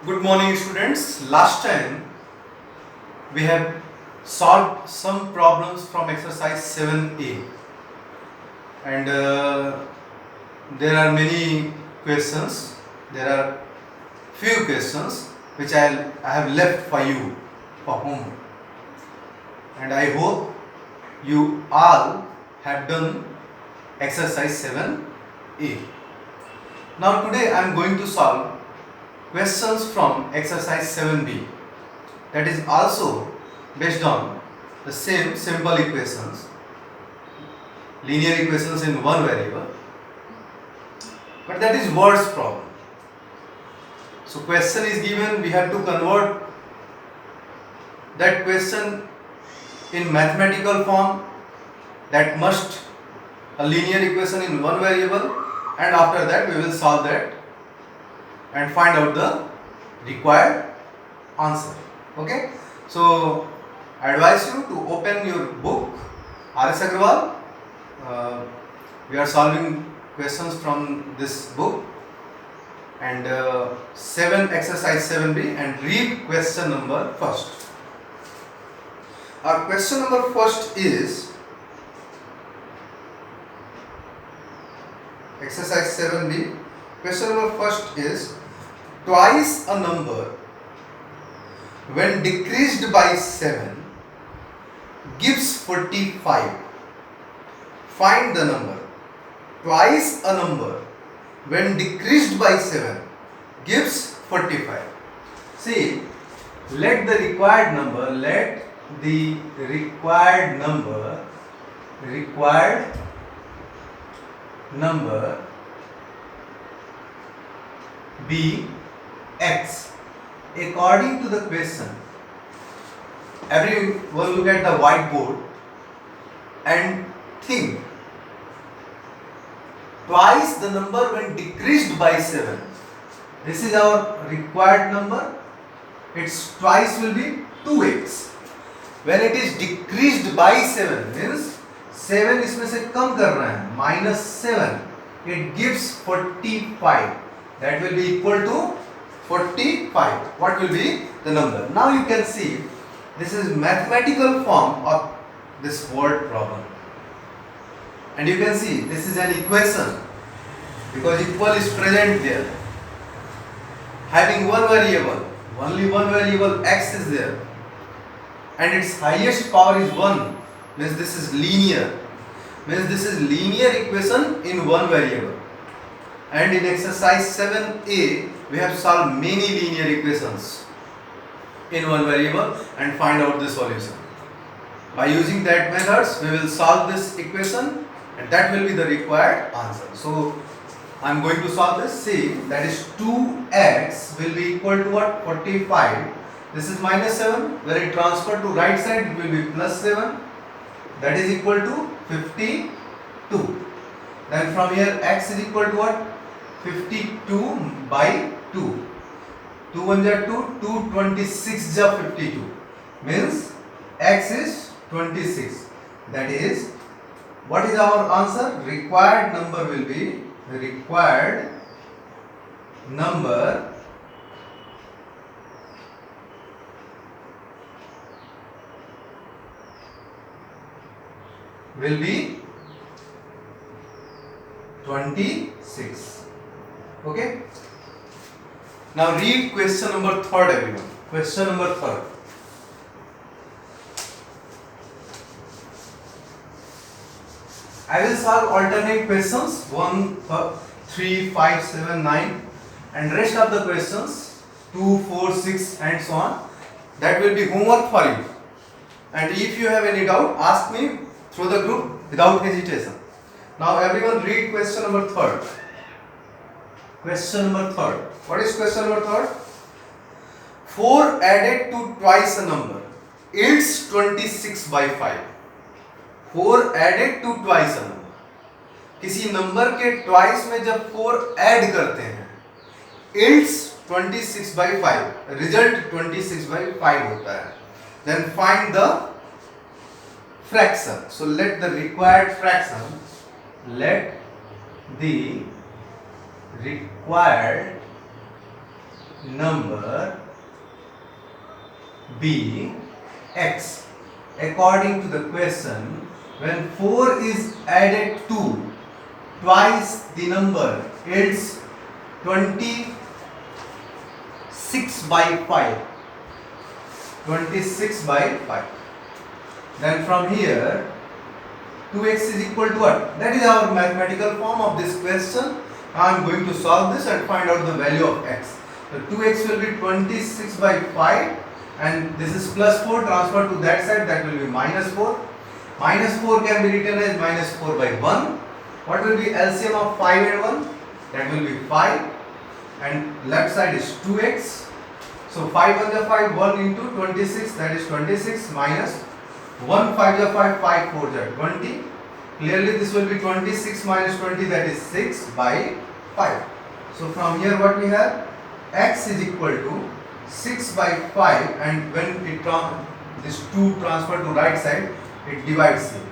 Good morning, students. Last time we have solved some problems from exercise 7a, and there are many questions. There are few questions which I have left for you for homework, and I hope you all have done exercise 7a. Now today I am going to solve questions from exercise 7b, that is also based on the same simple equations, linear equations in one variable, but that is words problem. So question is given, we have to convert that question in mathematical form, that must a linear equation in one variable, and after that we will solve that and find out the required answer. Okay, so I advise you to open your book R.S. Agrawal. We are solving questions from this book, and 7 exercise 7b, and read question number first. Our question number first is exercise 7b. Question number first is, twice a number when decreased by 7 gives 45. Find the number. Twice a number when decreased by 7 gives 45. See, let the required number be x. According to the question, everyone look at the whiteboard and think. Twice the number when decreased by 7. This is our required number. Its twice will be 2x. When it is decreased by 7 means 7 इसमें से कम कर रहे हैं, -7, it gives 45. That will be equal to 45. What will be the number? Now you can see this is mathematical form of this word problem, and you can see this is an equation because equal is present there. Having one variable, only one variable x is there, and its highest power is 1, means this is linear, equation in one variable. And in exercise 7a we have solved many linear equations in one variable and find out the solution. By using that methods we will solve this equation, and that will be the required answer. So I am going to solve this. See, that is 2x will be equal to what? 45. This is -7. When it transferred to right side it will be +7. That is equal to 52. Then from here x is equal to what? 52 by 2. 2 1 ja 2, 2 26 ja 52. Means x is 26. That is, what is our answer? Required number will be, the required number will be 26. Okay. Now read question number 3rd, everyone. Question number 3rd. I will solve alternate questions 1, 3, 5, 7, 9, and rest of the questions 2, 4, 6 and so on. That will be homework for you. And if you have any doubt, ask me through the group without hesitation. Now everyone read question number 3rd. Question number 3rd. What is question number 3rd? 4 added to twice a number yields 26 by 5. 4 added to twice a number. किसी number के twice में जब 4 add करते हैं yields 26 by 5. Result 26 by 5 होता है. Then find the fraction. So let the required fraction, let the required number be x. According to the question, when 4 is added to twice the number, it's 26 by 5. 26 by 5. Then from here, 2x is equal to what? That is our mathematical form of this question. I am going to solve this and find out the value of x. So 2x will be 26 by 5, and this is plus 4 transferred to that side, that will be minus 4. Minus 4 can be written as minus 4 by 1. What will be LCM of 5 and 1? That will be 5, and left side is 2x. So 5 1 is 5, 1 into 26, that is 26 minus 1 5 is 5, 5 4 is 20. Clearly this will be 26 minus 20, that is 6 by 5. So from here what we have? X is equal to 6 by 5, and when it this 2 transfer to right side, it divides here.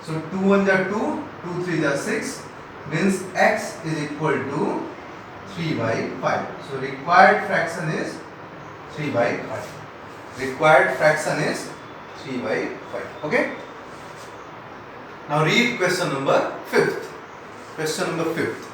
So 2 1 is 2, 2 3 is 6, means x is equal to 3 by 5. So required fraction is 3 by 5. Required fraction is 3 by 5. Okay. Now read question number 5th. Question number 5th.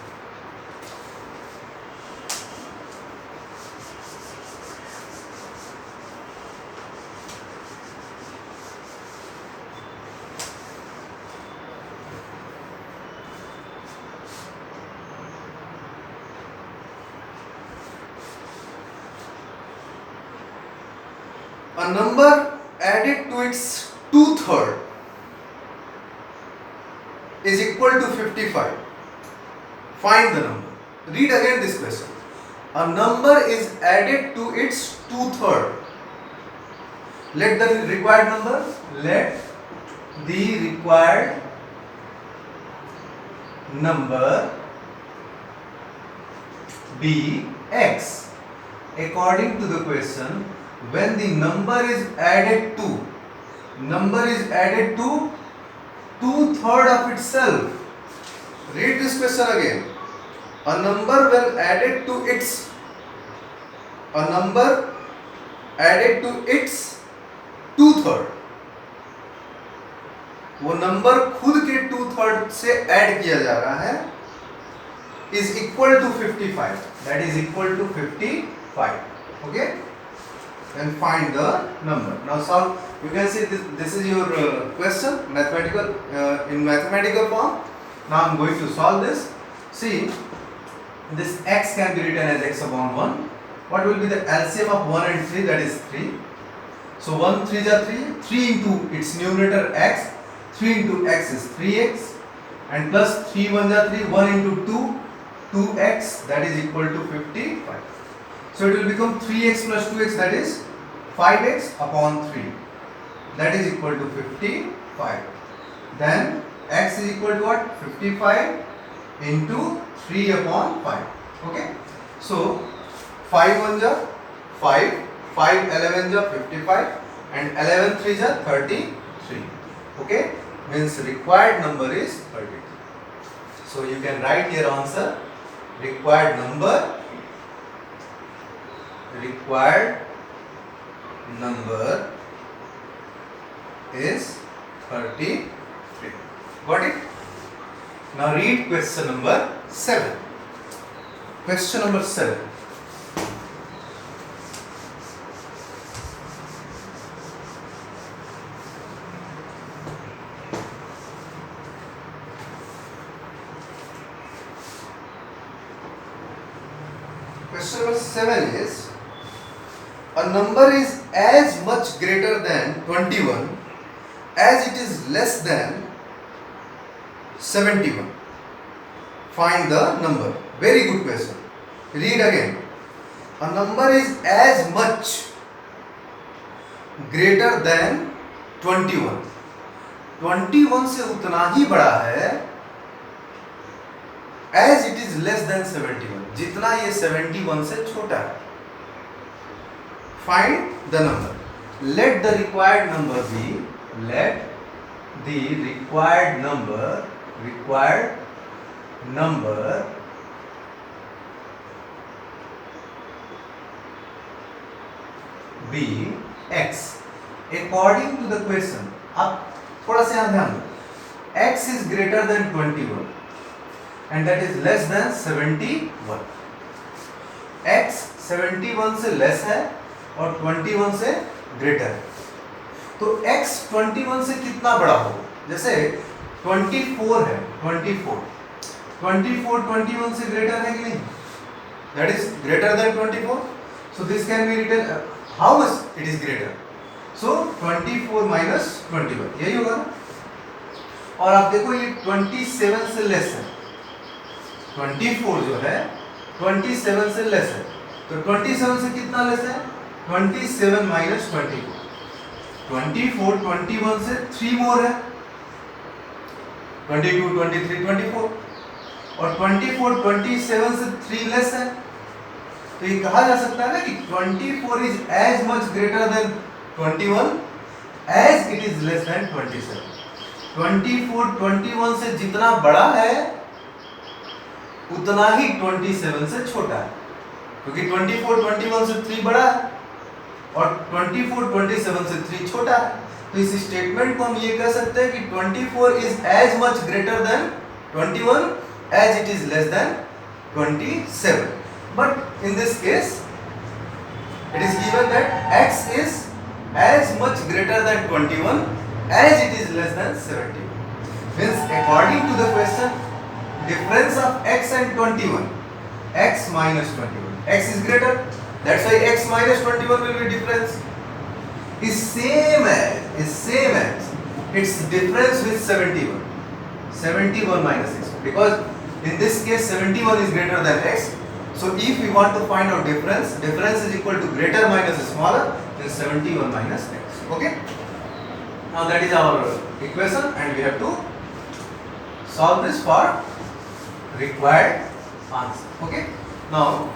A number added to its 2/3 is equal to 55. Find the number. Read again this question. A number is added to its 2/3. Let the required number, let the required number be x. According to the question, when the number is added to 2/3 of itself. Read this question again. A number when added to its 2/3, वो number खुद के 2/3 से add किया जा रहा है, is equal to 55. That is equal to 55. Okay. And find the number. Now solve. You can see this is your question, mathematical in mathematical form. Now I am going to solve this. See, this x can be written as x upon 1. What will be the LCM of 1 and 3? That is 3. So 1 3 is 3. 3 into its numerator x. 3 into x is 3x. And plus 3 1 is 3. 1 into 2, 2x. That is equal to 55. So it will become 3x plus 2x, that is 5x upon 3. That is equal to 55. Then x is equal to what? 55 into 3 upon 5. Okay. So 5 1 is 5, 5 11 is 55, and 11 3 is 33. Okay. Means required number is 33. So you can write your answer. Required number is 33. Got it? Now read question number 7. Question number 7. Question number 7 is, a number is as much greater than 21 as it is less than 71. Find the number. Very good question. Read again. A number is as much greater than 21. 21 से उतना ही बड़ा है as it is less than 71. जितना ये 71 से छोटा है. Find the number. Let the required number be, let the required number be x according to the question. आप थोड़ा सा यहाँ ध्यान दो, x is greater than 21 and that is less than 71. x 71 से लेस है और 21 से ग्रेटर है, तो x 21 से कितना बड़ा होगा? जैसे 24 है, 24 21 से ग्रेटर है कि नहीं? That is greater than 24. So this can be written how much it is greater. So 24 minus 21, यही होगा ना? और आप देखो ये 27 से लेस है, 24 जो है 27 से लेस है, तो 27 से कितना लेस है? 27 माइनस 24, 24 21 से 3 मोर है, 22 23 24, और 24 27 से 3 लेस है, तो ये कहा जा सकता है ना कि 24 is as much greater than 21 as it is less than 27. 24 21 से जितना बड़ा है उतना ही 27 से छोटा है, क्योंकि 24 21 से 3 बड़ा है और 24 27 से 3 छोटा है, तो इस स्टेटमेंट को हम ये कह सकते हैं कि 24 is as much greater than 21 as it is less than 27. But in this case it is given that x is as much greater than 21 as it is less than 71. Means according to the question, difference of x and 21, x minus 21, x is greater, that's why x minus 21 will be difference, is same as its difference with 71 minus x, because in this case 71 is greater than x. So if we want to find out difference is equal to greater minus smaller, then 71 minus x. Okay, now that is our equation and we have to solve this for required answer. Okay, now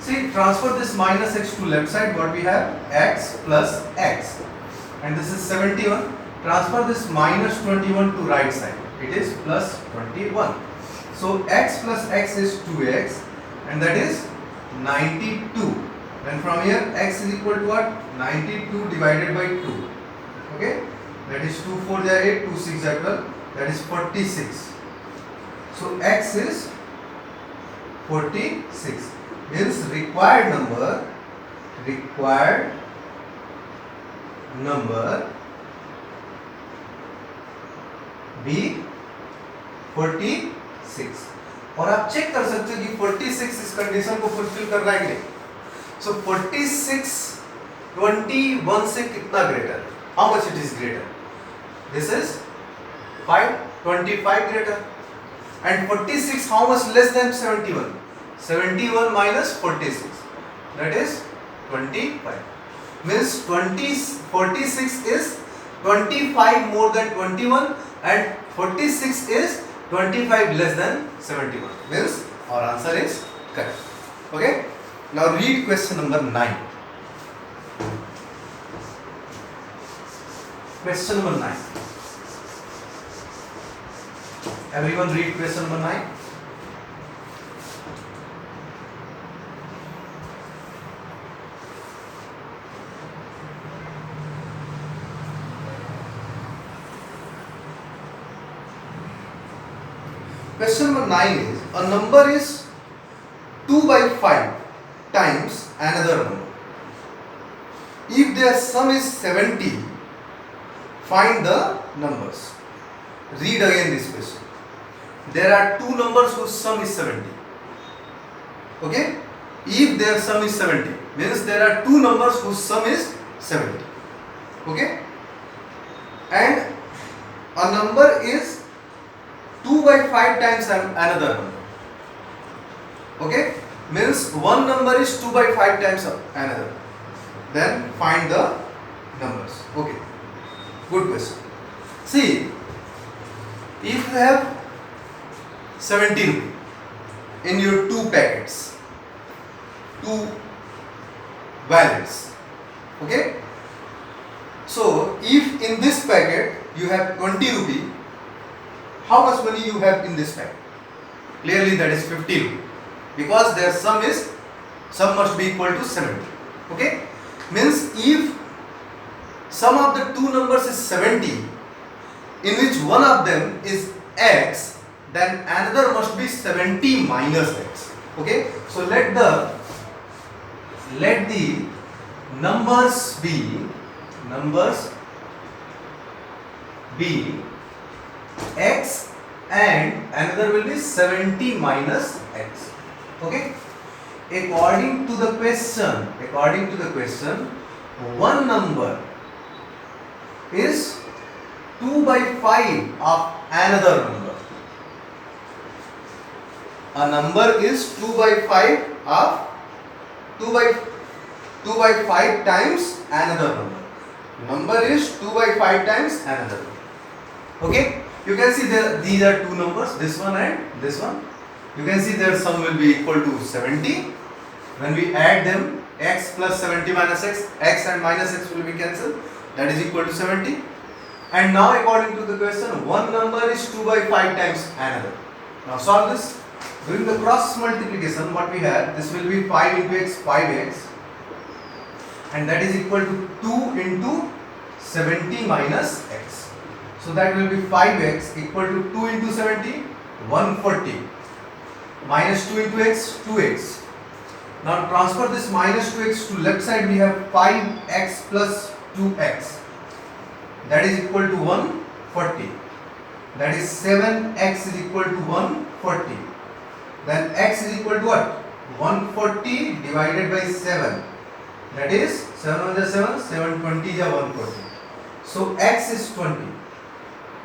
see, transfer this minus x to left side, what we have? X plus x, and this is 71. Transfer this minus 21 to right side, it is plus 21. So x plus x is 2x and that is 92, and from here x is equal to what? 92 divided by 2. Okay, that is 2 4 is 8, 2 6 is 12, that is 46. So x is 46, means required number be 46. और आप check कर सकते हो कि 46 इस condition को fulfil कर रहा है कि नहीं. सो 46 21 से कितना ग्रेटर है? How much it is greater? This is 25 greater, and 46 how much less than 71? 71 minus 46, that is 25. Means 46 is 25 more than 21 and 46 is 25 less than 71. Means our answer is correct. Okay, now read question number 9. Question number 9. Everyone read question number 9. Question number 9 is, a number is 2 by 5 times another number. If their sum is 70, find the numbers. Read again this question. There are two numbers whose sum is 70. Okay? If their sum is 70, means there are two numbers whose sum is 70. Okay? And a number is 2 by 5 times another number. Okay, means one number is 2 by 5 times another. Then find the numbers. Okay, good question. See, if you have 70 rupee in your two packets, two wallets, okay, so if in this packet you have 20 rupee, how much money you have in this packet? Clearly that is 50 rupee, because their sum must be equal to 70. Okay, Means if sum of the two numbers is 70, in which one of them is x, then another must be 70 minus x. Okay, so let the numbers be x and another will be 70 minus x. Okay, according to the question, one number is 2 by 5 of another number. A number is 2 by 5 of 2 by 5 times another number. Number is 2 by 5 times another number. Okay, you can see there these are two numbers, this one and this one. You can see their sum will be equal to 70. When we add them, x plus 70 minus x, x and minus x will be cancelled. That is equal to 70. And now according to the question, one number is 2 by 5 times another. Now solve this. During the cross multiplication, what we have, this will be 5 into x, 5x, and that is equal to 2 into 70 minus x. So that will be 5x equal to 2 into 70, 140, minus 2 into x, 2x. Now transfer this minus 2x to left side, we have 5x plus 2x, that is equal to 140. That is 7x is equal to 140. Then x is equal to what? 140 divided by 7. That is 7 is 7, 720 is 140. So x is 20.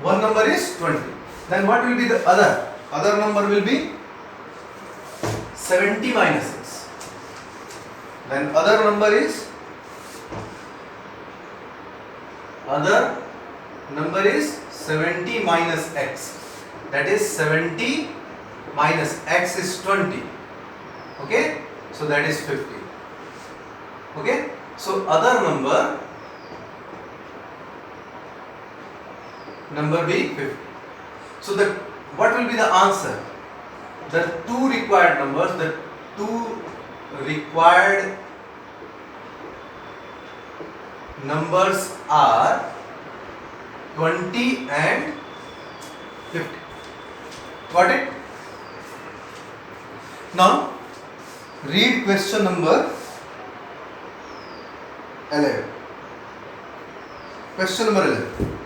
One number is 20. Then what will be the other? Other number will be 70 minus x. Then other number is 70 minus x. That is 70 minus x is 20. Okay, so that is 50. Okay, so other number be 50. So what will be the answer? The two required numbers are 20 and 50. Got it? Now read question number 11. Question number 11.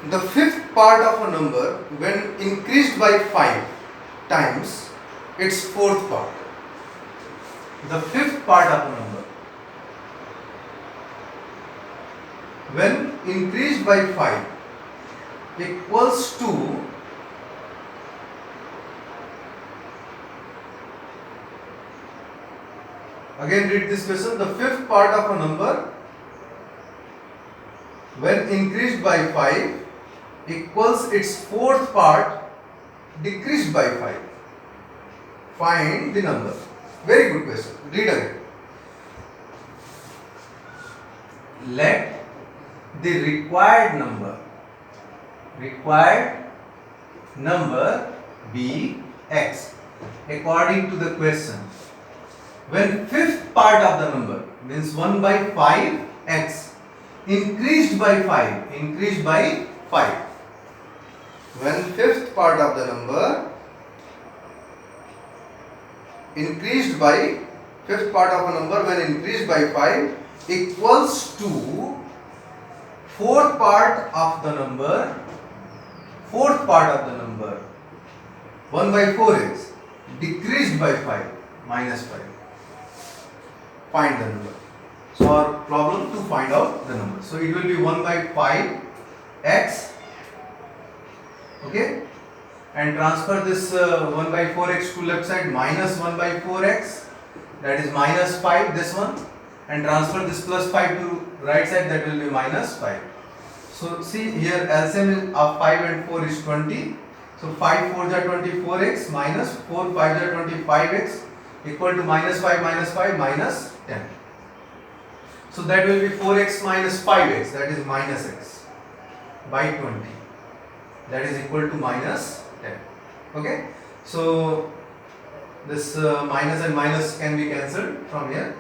The fifth part of a number, when increased by 5 times its fourth part. The fifth part of a number, when increased by 5, equals to again read this question. The fifth part of a number, when increased by 5, equals its fourth part decreased by 5. Find the number. Very good question. Read again. Let the required number be x according to the question. When fifth part of the number, means 1 by 5 x, increased by 5. When fifth part of the number increased by fifth part of a number when increased by 5 equals to fourth part of the number 1 by 4x decreased by 5 minus 5. Find the number. So our problem to find out the number. So it will be 1 by 5x. Okay, and transfer this 1 by 4x to left side, minus 1 by 4x, that is minus 5, this one, and transfer this plus 5 to right side, that will be minus 5. So see here LCM of 5 and 4 is 20. So 5 4 are 24x minus 4 5 are 25x equal to minus 5 minus 10. So that will be 4x minus 5x, that is minus x by 20. That is equal to minus 10. Okay. So this minus and minus can be cancelled from here.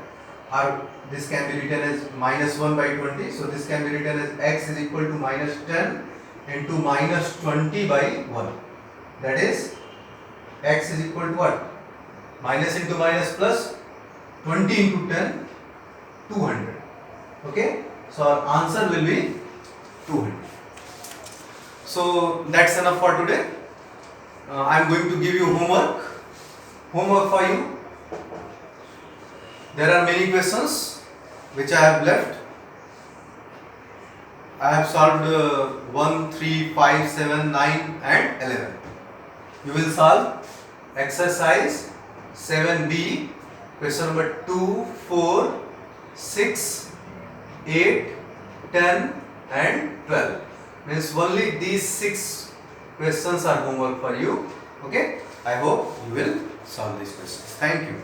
Or this can be written as minus 1 by 20. So this can be written as x is equal to minus 10 into minus 20 by 1. That is x is equal to what? Minus into minus plus 20 into 10, 200. Okay. So our answer will be 200. So that's enough for today. I am going to give you homework for you. There are many questions which I have left. I have solved 1, 3, 5, 7, 9 and 11. You will solve exercise 7b, question number 2, 4, 6, 8, 10 and 12. Means only these 6 questions are homework for you. Okay. I hope you will solve these questions. Thank you.